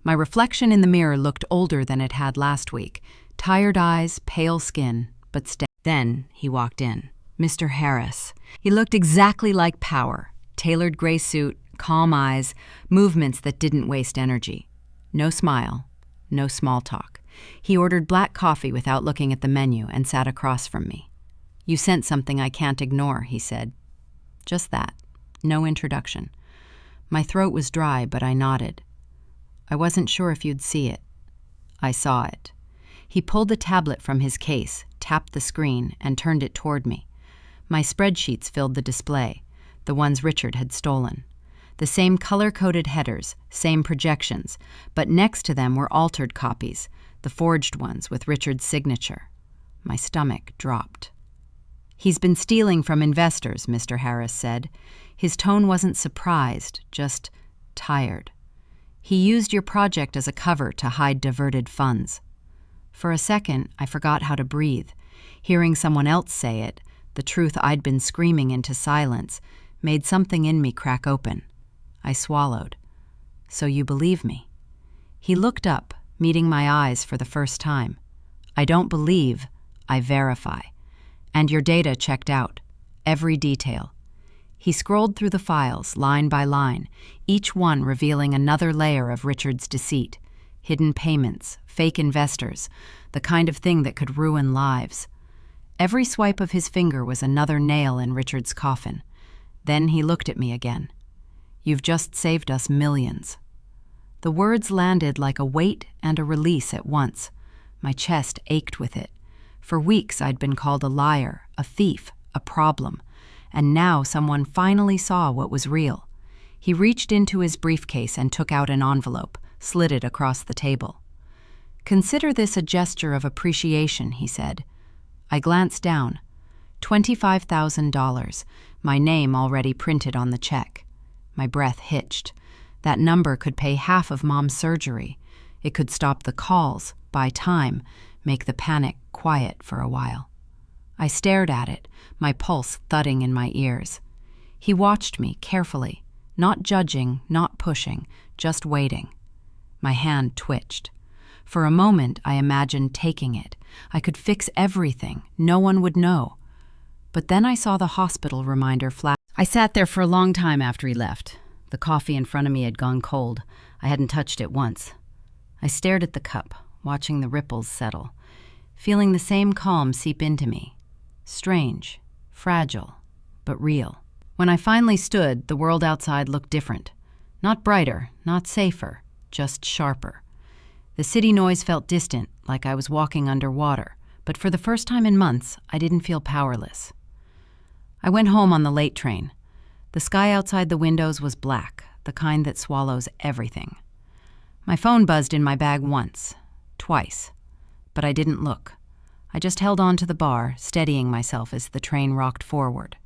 My reflection in the mirror looked older than it had last week. Tired eyes, pale skin, but steady. Then he walked in. Mr. Harris. He looked exactly like Power. Tailored gray suit, calm eyes, movements that didn't waste energy. No smile, no small talk. He ordered black coffee without looking at the menu and sat across from me. "You sent something I can't ignore," he said. Just that. No introduction. My throat was dry, but I nodded. "I wasn't sure if you'd see it." I saw it. He pulled the tablet from his case, tapped the screen, and turned it toward me. My spreadsheets filled the display, the ones Richard had stolen. The same color-coded headers, same projections, but next to them were altered copies, the forged ones with Richard's signature. My stomach dropped. "He's been stealing from investors," Mr. Harris said. His tone wasn't surprised, just tired. "He used your project as a cover to hide diverted funds." For a second, I forgot how to breathe. Hearing someone else say it, the truth I'd been screaming into silence, made something in me crack open. I swallowed. "So you believe me?" He looked up, meeting my eyes for the first time. "I don't believe, I verify. And your data checked out. Every detail." He scrolled through the files, line by line, each one revealing another layer of Richard's deceit. Hidden payments, fake investors, the kind of thing that could ruin lives. Every swipe of his finger was another nail in Richard's coffin. Then he looked at me again. "You've just saved us millions." The words landed like a weight and a release at once. My chest ached with it. For weeks I'd been called a liar, a thief, a problem, and now someone finally saw what was real. He reached into his briefcase and took out an envelope, slid it across the table. "Consider this a gesture of appreciation," he said. I glanced down. $25,000, my name already printed on the check. My breath hitched. That number could pay half of Mom's surgery. It could stop the calls, buy time, make the panic quiet for a while. I stared at it, my pulse thudding in my ears. He watched me carefully, not judging, not pushing, just waiting. My hand twitched. For a moment, I imagined taking it. I could fix everything. No one would know. But then I saw the hospital reminder flash. I sat there for a long time after he left. The coffee in front of me had gone cold. I hadn't touched it once. I stared at the cup, watching the ripples settle, feeling the same calm seep into me. Strange, fragile, but real. When I finally stood, the world outside looked different. Not brighter, not safer, just sharper. The city noise felt distant, like I was walking underwater, but for the first time in months, I didn't feel powerless. I went home on the late train. The sky outside the windows was black, the kind that swallows everything. My phone buzzed in my bag once, twice, but I didn't look. I just held on to the bar, steadying myself as the train rocked forward.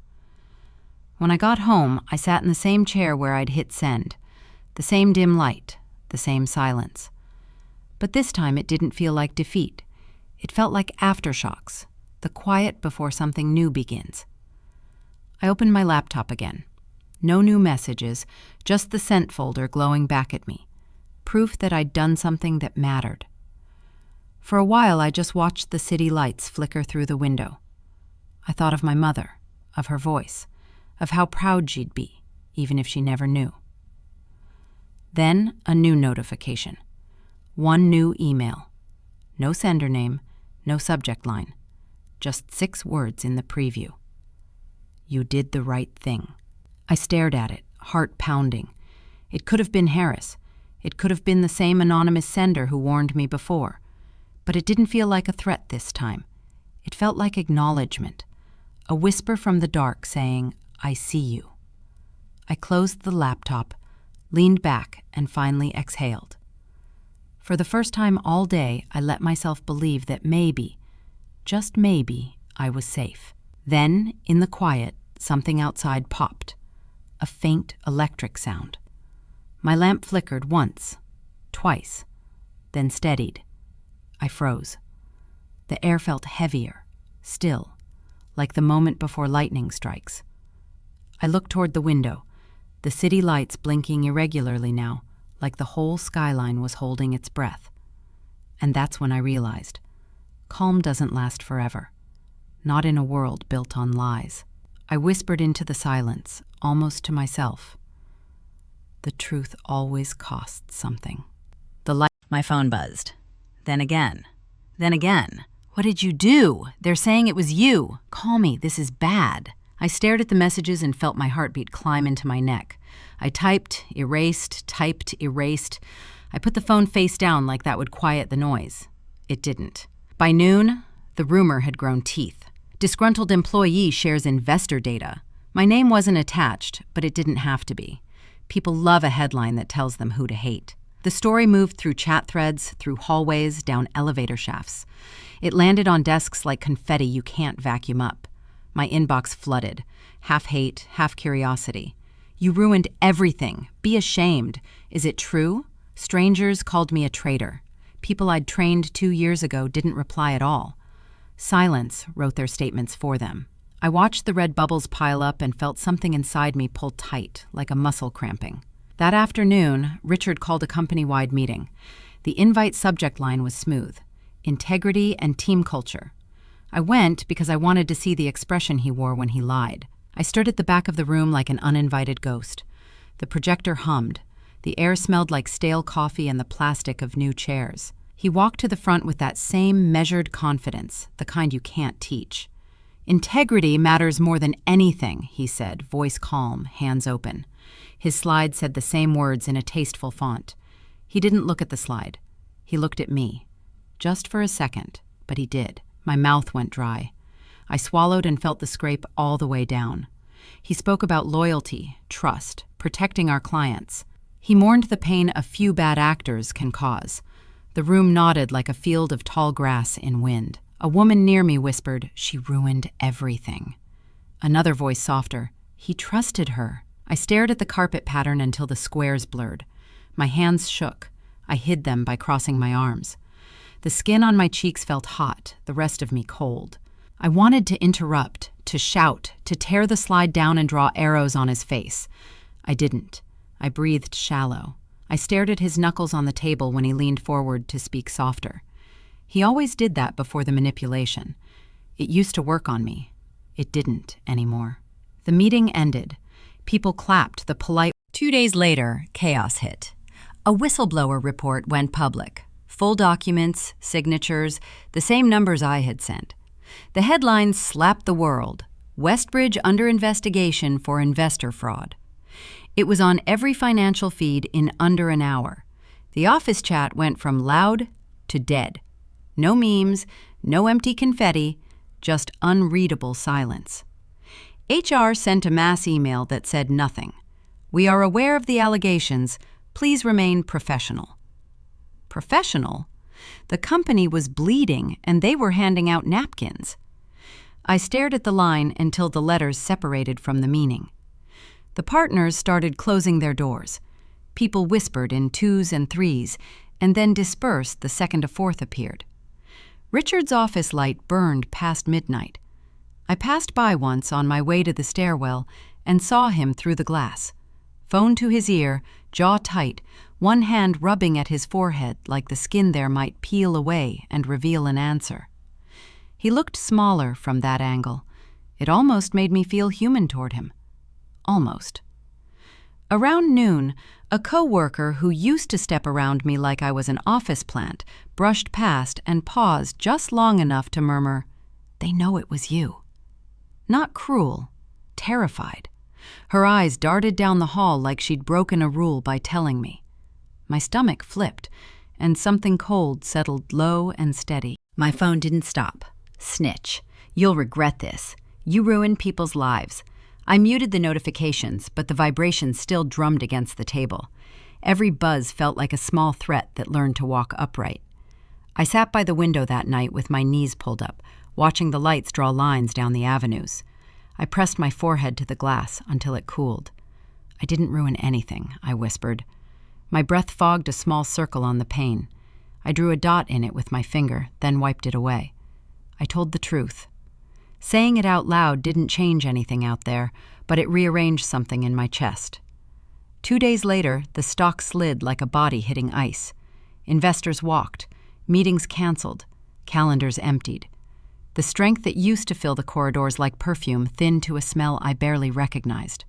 When I got home, I sat in the same chair where I'd hit send, the same dim light, the same silence. But this time it didn't feel like defeat. It felt like aftershocks, the quiet before something new begins. I opened my laptop again. No new messages, just the sent folder glowing back at me. Proof that I'd done something that mattered. For a while, I just watched the city lights flicker through the window. I thought of my mother, of her voice, of how proud she'd be, even if she never knew. Then a new notification. One new email. No sender name, no subject line. Just 6 words in the preview. "You did the right thing." I stared at it, heart pounding. It could have been Harris. It could have been the same anonymous sender who warned me before. But it didn't feel like a threat this time. It felt like acknowledgement. A whisper from the dark saying, "I see you." I closed the laptop, leaned back, and finally exhaled. For the first time all day, I let myself believe that maybe, just maybe, I was safe. Then, in the quiet, something outside popped. A faint electric sound. My lamp flickered once, twice, then steadied. I froze. The air felt heavier, still, like the moment before lightning strikes. I looked toward the window, the city lights blinking irregularly now, like the whole skyline was holding its breath. And that's when I realized, calm doesn't last forever, not in a world built on lies. I whispered into the silence, almost to myself. The truth always costs something. My phone buzzed. Then again. Then again. What did you do? They're saying it was you. Call me. This is bad. I stared at the messages and felt my heartbeat climb into my neck. I typed, erased. I put the phone face down like that would quiet the noise. It didn't. By noon, the rumor had grown teeth. Disgruntled employee shares investor data. My name wasn't attached, but it didn't have to be. People love a headline that tells them who to hate. The story moved through chat threads, through hallways, down elevator shafts. It landed on desks like confetti you can't vacuum up. My inbox flooded, half hate, half curiosity. You ruined everything. Be ashamed. Is it true? Strangers called me a traitor. People I'd trained 2 years ago didn't reply at all. Silence wrote their statements for them. I watched the red bubbles pile up and felt something inside me pull tight, like a muscle cramping. That afternoon, Richard called a company-wide meeting. The invite subject line was smooth: integrity and team culture. I went because I wanted to see the expression he wore when he lied. I stood at the back of the room like an uninvited ghost. The projector hummed. The air smelled like stale coffee and the plastic of new chairs. He walked to the front with that same measured confidence, the kind you can't teach. Integrity matters more than anything, he said, voice calm, hands open. His slide said the same words in a tasteful font. He didn't look at the slide. He looked at me. Just for a second, but he did. My mouth went dry. I swallowed and felt the scrape all the way down. He spoke about loyalty, trust, protecting our clients. He mourned the pain a few bad actors can cause. The room nodded like a field of tall grass in wind. A woman near me whispered, "She ruined everything." Another voice softer, "He trusted her." I stared at the carpet pattern until the squares blurred. My hands shook. I hid them by crossing my arms. The skin on my cheeks felt hot, the rest of me cold. I wanted to interrupt, to shout, to tear the slide down and draw arrows on his face. I didn't. I breathed shallow. I stared at his knuckles on the table when he leaned forward to speak softer. He always did that before the manipulation. It used to work on me. It didn't anymore. The meeting ended. People clapped the polite. 2 days later, chaos hit. A whistleblower report went public. Full documents, signatures, the same numbers I had sent. The headlines slapped the world. Westbridge under investigation for investor fraud. It was on every financial feed in under an hour. The office chat went from loud to dead. No memes, no empty confetti, just unreadable silence. HR sent a mass email that said nothing. "We are aware of the allegations. Please remain professional." Professional? The company was bleeding and they were handing out napkins. I stared at the line until the letters separated from the meaning. The partners started closing their doors. People whispered in 2s and 3s, and then dispersed the second a fourth appeared. Richard's office light burned past midnight. I passed by once on my way to the stairwell and saw him through the glass. Phone to his ear, jaw tight, one hand rubbing at his forehead like the skin there might peel away and reveal an answer. He looked smaller from that angle. It almost made me feel human toward him. Almost. Around noon, a co-worker who used to step around me like I was an office plant brushed past and paused just long enough to murmur, "They know it was you." Not cruel, terrified. Her eyes darted down the hall like she'd broken a rule by telling me. My stomach flipped, and something cold settled low and steady. My phone didn't stop. Snitch. You'll regret this. You ruined people's lives. I muted the notifications, but the vibrations still drummed against the table. Every buzz felt like a small threat that learned to walk upright. I sat by the window that night with my knees pulled up, watching the lights draw lines down the avenues. I pressed my forehead to the glass until it cooled. "I didn't ruin anything," I whispered. My breath fogged a small circle on the pane. I drew a dot in it with my finger, then wiped it away. I told the truth. Saying it out loud didn't change anything out there, but it rearranged something in my chest. 2 days later, the stock slid like a body hitting ice. Investors walked, meetings canceled, calendars emptied. The strength that used to fill the corridors like perfume thinned to a smell I barely recognized.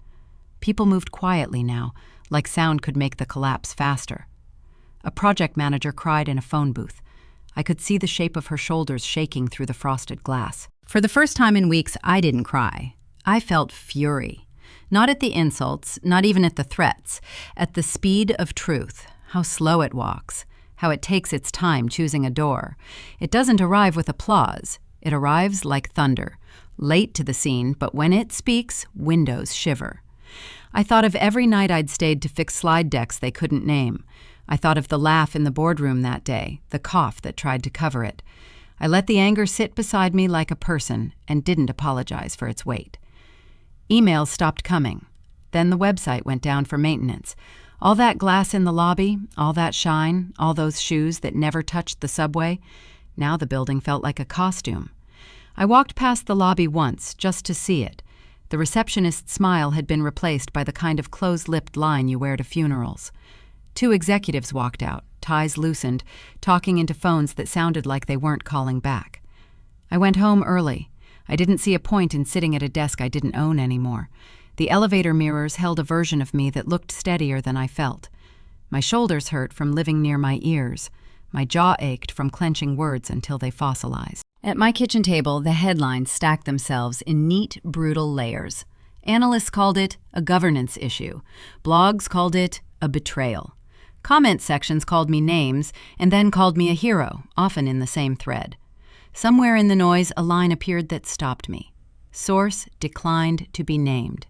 People moved quietly now, like sound could make the collapse faster. A project manager cried in a phone booth. I could see the shape of her shoulders shaking through the frosted glass. For the first time in weeks, I didn't cry. I felt fury. Not at the insults, not even at the threats, at the speed of truth, how slow it walks, how it takes its time choosing a door. It doesn't arrive with applause. It arrives like thunder, late to the scene, but when it speaks, windows shiver. I thought of every night I'd stayed to fix slide decks they couldn't name. I thought of the laugh in the boardroom that day, the cough that tried to cover it. I let the anger sit beside me like a person and didn't apologize for its weight. Emails stopped coming. Then the website went down for maintenance. All that glass in the lobby, all that shine, all those shoes that never touched the subway, now the building felt like a costume. I walked past the lobby once, just to see it. The receptionist's smile had been replaced by the kind of close-lipped line you wear to funerals. 2 executives walked out, ties loosened, talking into phones that sounded like they weren't calling back. I went home early. I didn't see a point in sitting at a desk I didn't own anymore. The elevator mirrors held a version of me that looked steadier than I felt. My shoulders hurt from living near my ears. My jaw ached from clenching words until they fossilized. At my kitchen table, the headlines stacked themselves in neat, brutal layers. Analysts called it a governance issue. Blogs called it a betrayal. Comment sections called me names and then called me a hero, often in the same thread. Somewhere in the noise, a line appeared that stopped me. Source declined to be named.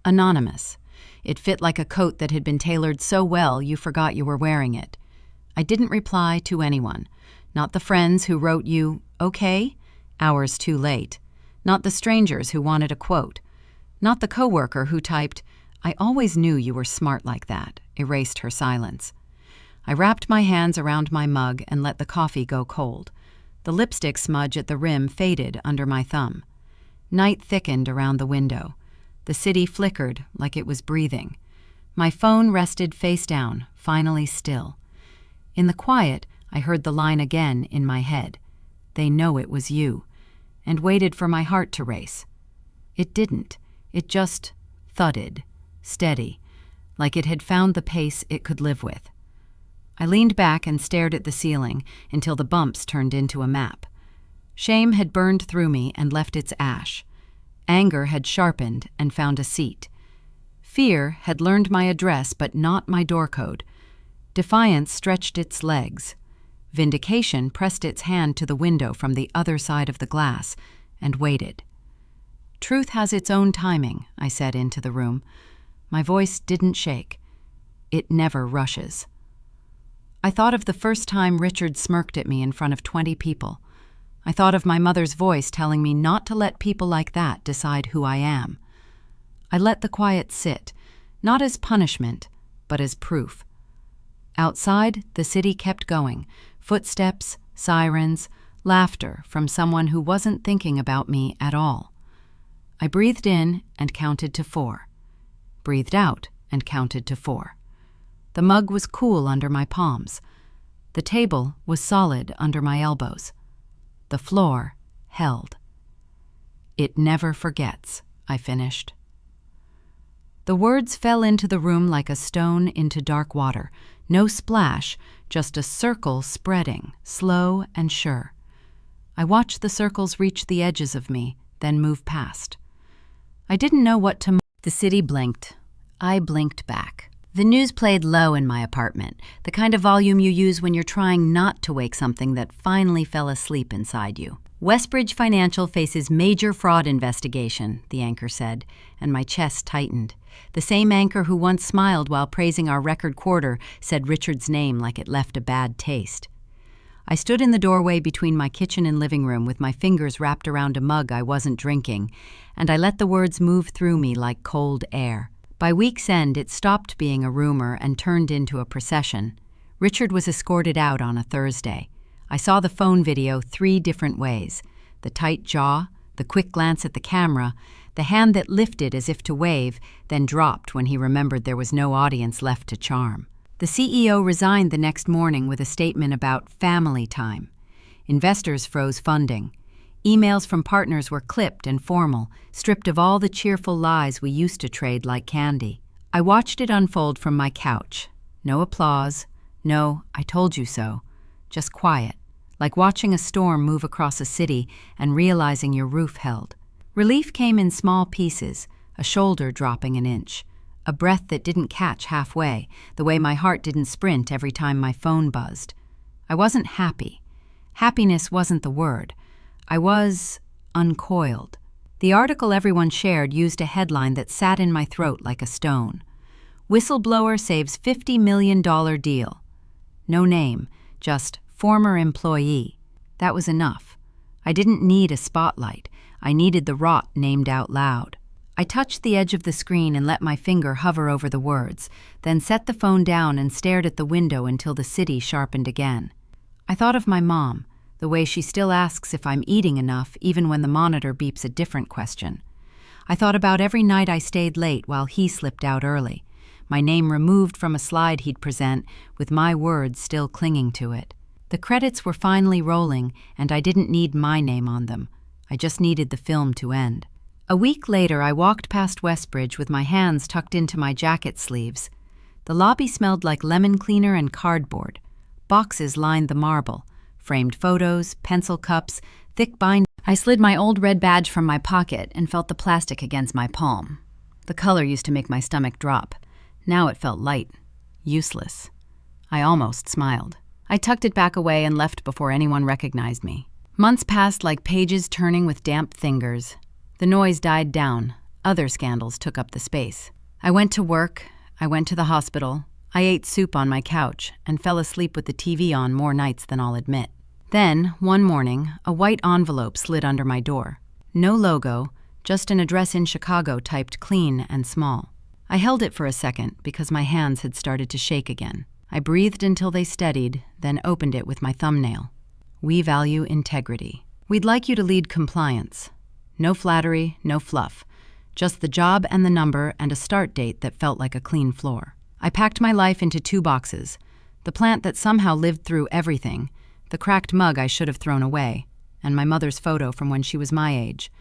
Anonymous. It fit like a coat that had been tailored so well you forgot you were wearing it. I didn't reply to anyone. Not the friends who wrote you, okay, hours too late. Not the strangers who wanted a quote. Not the coworker who typed, I always knew you were smart like that, erased her silence. I wrapped my hands around my mug and let the coffee go cold. The lipstick smudge at the rim faded under my thumb. Night thickened around the window. The city flickered like it was breathing. My phone rested face down, finally still. In the quiet, I heard the line again in my head. They know it was you, and waited for my heart to race. It didn't. It just thudded, steady, like it had found the pace it could live with. I leaned back and stared at the ceiling until the bumps turned into a map. Shame had burned through me and left its ash. Anger had sharpened and found a seat. Fear had learned my address but not my door code. Defiance stretched its legs. Vindication pressed its hand to the window from the other side of the glass and waited. Truth has its own timing, I said into the room. My voice didn't shake. It never rushes. I thought of the first time Richard smirked at me in front of 20 people. I thought of my mother's voice telling me not to let people like that decide who I am. I let the quiet sit, not as punishment, but as proof. Outside, the city kept going. Footsteps, sirens, laughter from someone who wasn't thinking about me at all. I breathed in and counted to 4. Breathed out and counted to 4. The mug was cool under my palms. The table was solid under my elbows. The floor held. It never forgets, I finished. The words fell into the room like a stone into dark water. No splash, just a circle spreading, slow and sure. I watched the circles reach the edges of me, then move past. I didn't know what to. The city blinked. I blinked back. The news played low in my apartment, the kind of volume you use when you're trying not to wake something that finally fell asleep inside you. Westbridge Financial faces major fraud investigation, the anchor said, and my chest tightened. The same anchor who once smiled while praising our record quarter said Richard's name like it left a bad taste. I stood in the doorway between my kitchen and living room with my fingers wrapped around a mug I wasn't drinking, and I let the words move through me like cold air. By week's end, it stopped being a rumor and turned into a procession. Richard was escorted out on a Thursday. I saw the phone video 3 different ways: the tight jaw, the quick glance at the camera, the hand that lifted as if to wave, then dropped when he remembered there was no audience left to charm. The CEO resigned the next morning with a statement about family time. Investors froze funding. Emails from partners were clipped and formal, stripped of all the cheerful lies we used to trade like candy. I watched it unfold from my couch. No applause, no "I told you so," just quiet, like watching a storm move across a city and realizing your roof held. Relief came in small pieces, a shoulder dropping an inch, a breath that didn't catch halfway, the way my heart didn't sprint every time my phone buzzed. I wasn't happy. Happiness wasn't the word. I was uncoiled. The article everyone shared used a headline that sat in my throat like a stone. Whistleblower saves $50 million deal. No name, just former employee. That was enough. I didn't need a spotlight. I needed the rot named out loud. I touched the edge of the screen and let my finger hover over the words, then set the phone down and stared at the window until the city sharpened again. I thought of my mom, the way she still asks if I'm eating enough even when the monitor beeps a different question. I thought about every night I stayed late while he slipped out early, my name removed from a slide he'd present with my words still clinging to it. The credits were finally rolling, and I didn't need my name on them. I just needed the film to end. A week later, I walked past Westbridge with my hands tucked into my jacket sleeves. The lobby smelled like lemon cleaner and cardboard. Boxes lined the marble. Framed photos, pencil cups, thick bind. I slid my old red badge from my pocket and felt the plastic against my palm. The color used to make my stomach drop. Now it felt light, useless. I almost smiled. I tucked it back away and left before anyone recognized me. Months passed like pages turning with damp fingers. The noise died down. Other scandals took up the space. I went to work. I went to the hospital. I ate soup on my couch and fell asleep with the TV on more nights than I'll admit. Then, one morning, a white envelope slid under my door. No logo, just an address in Chicago typed clean and small. I held it for a second because my hands had started to shake again. I breathed until they steadied, then opened it with my thumbnail. We value integrity. We'd like you to lead compliance. No flattery, no fluff. Just the job and the number and a start date that felt like a clean floor. I packed my life into 2 boxes. The plant that somehow lived through everything, the cracked mug I should have thrown away, and my mother's photo from when she was my age.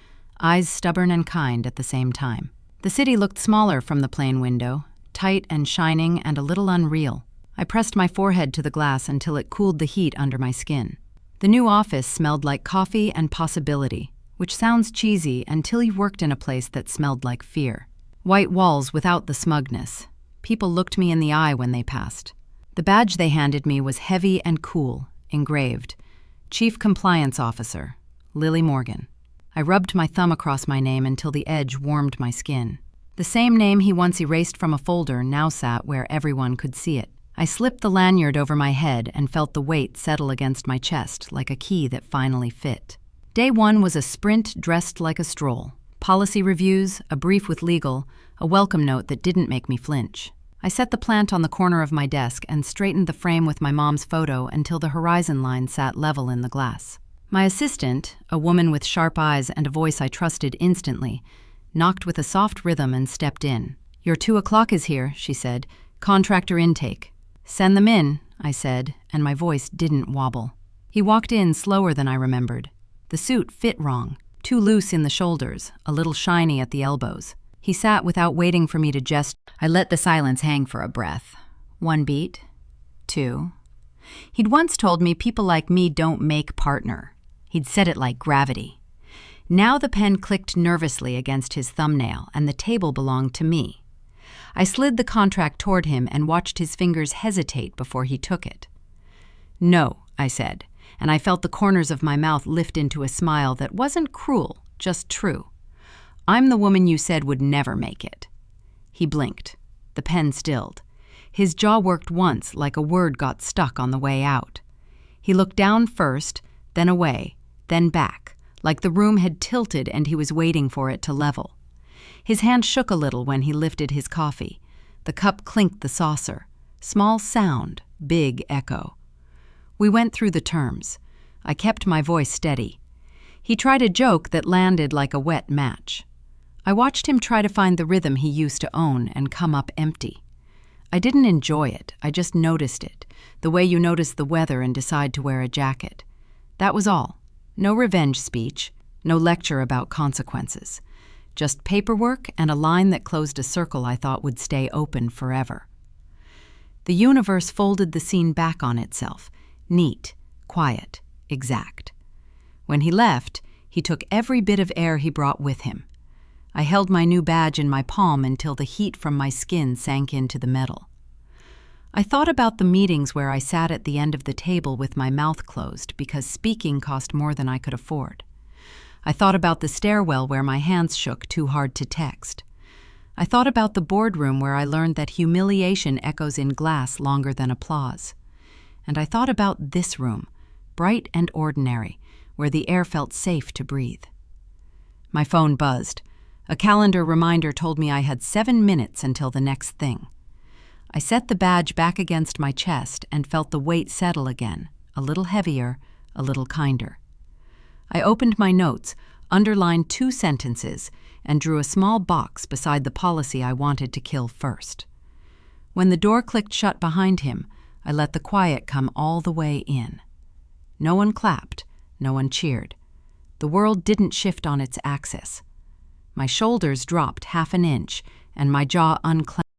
Eyes stubborn and kind at the same time. The city looked smaller from the plane window, tight and shining and a little unreal. I pressed my forehead to the glass until it cooled the heat under my skin. The new office smelled like coffee and possibility, which sounds cheesy until you worked in a place that smelled like fear. White walls without the smugness. People looked me in the eye when they passed. The badge they handed me was heavy and cool, engraved. Chief Compliance Officer, Lily Morgan. I rubbed my thumb across my name until the edge warmed my skin. The same name he once erased from a folder now sat where everyone could see it. I slipped the lanyard over my head and felt the weight settle against my chest like a key that finally fit. Day 1 was a sprint dressed like a stroll. Policy reviews, a brief with legal, a welcome note that didn't make me flinch. I set the plant on the corner of my desk and straightened the frame with my mom's photo until the horizon line sat level in the glass. My assistant, a woman with sharp eyes and a voice I trusted instantly, knocked with a soft rhythm and stepped in. "Your 2 o'clock is here," she said. "Contractor intake." "Send them in," I said, and my voice didn't wobble. He walked in slower than I remembered. The suit fit wrong, too loose in the shoulders, a little shiny at the elbows. He sat without waiting for me to gesture. I let the silence hang for a breath. 1 beat, 2. He'd once told me people like me don't make partner. He'd said it like gravity. Now the pen clicked nervously against his thumbnail, and the table belonged to me. I slid the contract toward him and watched his fingers hesitate before he took it. "No," I said, and I felt the corners of my mouth lift into a smile that wasn't cruel, just true. "I'm the woman you said would never make it." He blinked. The pen stilled. His jaw worked once like a word got stuck on the way out. He looked down first, then away, then back, like the room had tilted and he was waiting for it to level. His hand shook a little when he lifted his coffee. The cup clinked the saucer. Small sound, big echo. We went through the terms. I kept my voice steady. He tried a joke that landed like a wet match. I watched him try to find the rhythm he used to own and come up empty. I didn't enjoy it, I just noticed it, the way you notice the weather and decide to wear a jacket. That was all. No revenge speech, no lecture about consequences. Just paperwork and a line that closed a circle I thought would stay open forever. The universe folded the scene back on itself, neat, quiet, exact. When he left, he took every bit of air he brought with him. I held my new badge in my palm until the heat from my skin sank into the metal. I thought about the meetings where I sat at the end of the table with my mouth closed because speaking cost more than I could afford. I thought about the stairwell where my hands shook too hard to text. I thought about the boardroom where I learned that humiliation echoes in glass longer than applause. And I thought about this room, bright and ordinary, where the air felt safe to breathe. My phone buzzed. A calendar reminder told me I had 7 minutes until the next thing. I set the badge back against my chest and felt the weight settle again, a little heavier, a little kinder. I opened my notes, underlined 2 sentences, and drew a small box beside the policy I wanted to kill first. When the door clicked shut behind him, I let the quiet come all the way in. No one clapped, no one cheered. The world didn't shift on its axis. My shoulders dropped half an inch, and my jaw unclenched.